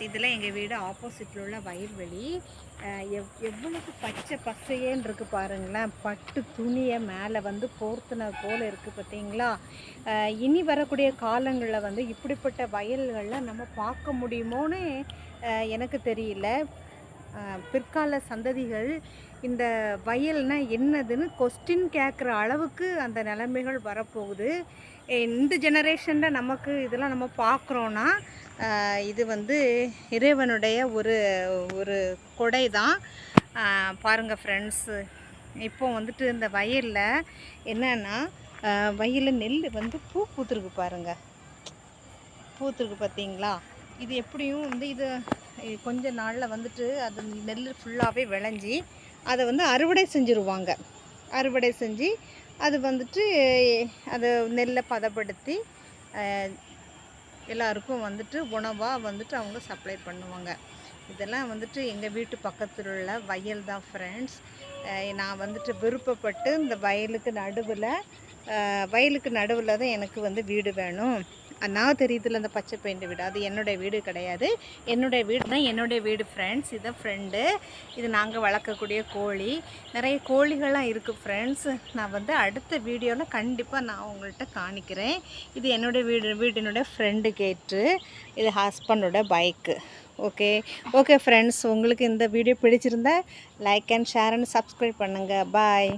இதில் எங்கள் வீடு ஆப்போசிட்டில் உள்ள வயல்வெளி. எவ்வளவு பச்சை பசையேன்னு இருக்குது பாருங்களேன். பட்டு துணியை மேலே வந்து போர்த்துனது போல் இருக்குது பார்த்தீங்களா. இனி வரக்கூடிய காலங்களில் வந்து இப்படிப்பட்ட வயல்களில் நம்ம பார்க்க முடியுமோன்னு எனக்கு தெரியல. பிற்கால சந்ததிகள் இந்த வயல்னால் என்னதுன்னு கொஸ்டின் கேட்குற அளவுக்கு அந்த நிலைமைகள் வரப்போகுது. இந்த ஜெனரேஷனில் நமக்கு இதெல்லாம் நம்ம பார்க்குறோன்னா இது வந்து இறைவனுடைய ஒரு ஒரு கொடை தான். பாருங்கள் ஃப்ரெண்ட்ஸு, இப்போ வந்துட்டு இந்த வயலில் என்னென்னா வயலில் நெல் வந்து பூத்துருக்கு பாருங்கள். பூத்துருக்கு பார்த்தீங்களா. இது எப்படியும் வந்து இது கொஞ்ச நாளில் வந்துட்டு அது நெல் ஃபுல்லாகவே விளைஞ்சி அதை வந்து அறுவடை செஞ்சுருவாங்க. அறுவடை செஞ்சு அது வந்துட்டு அதை நெல்லை பதப்படுத்தி எல்லாருக்கும் வந்துட்டு உணவாக வந்துட்டு அவங்க சப்ளை பண்ணுவாங்க. இதெல்லாம் வந்துட்டு எங்கள் வீட்டு பக்கத்தில் உள்ள வயல் தான் ஃப்ரெண்ட்ஸ். நான் வந்துட்டு விருப்பப்பட்டு இந்த வயலுக்கு நடுவில் தான் எனக்கு வந்து வீடு வேணும். நான் தெரியுதுல அந்த பச்சை பெயிண்ட் வீடு, அது என்னுடைய வீடு கிடையாது. என்னுடைய வீடு தான் என்னுடைய வீடு ஃப்ரெண்ட்ஸ். இதான் ஃப்ரெண்டு. இது நாங்கள் வளர்க்கக்கூடிய கோழி. நிறைய கோழிகள்லாம் இருக்குது ஃப்ரெண்ட்ஸ். நான் வந்து அடுத்த வீடியோவில் கண்டிப்பாக நான் உங்கள்கிட்ட காணிக்கிறேன். இது என்னுடைய வீடினுடைய ஃப்ரெண்டு கேட்டு, இது ஹஸ்பண்டோட பைக்கு. ஓகே ஃப்ரெண்ட்ஸ், உங்களுக்கு இந்த வீடியோ பிடிச்சிருந்தா like and share and subscribe பண்ணுங்கள். பாய்.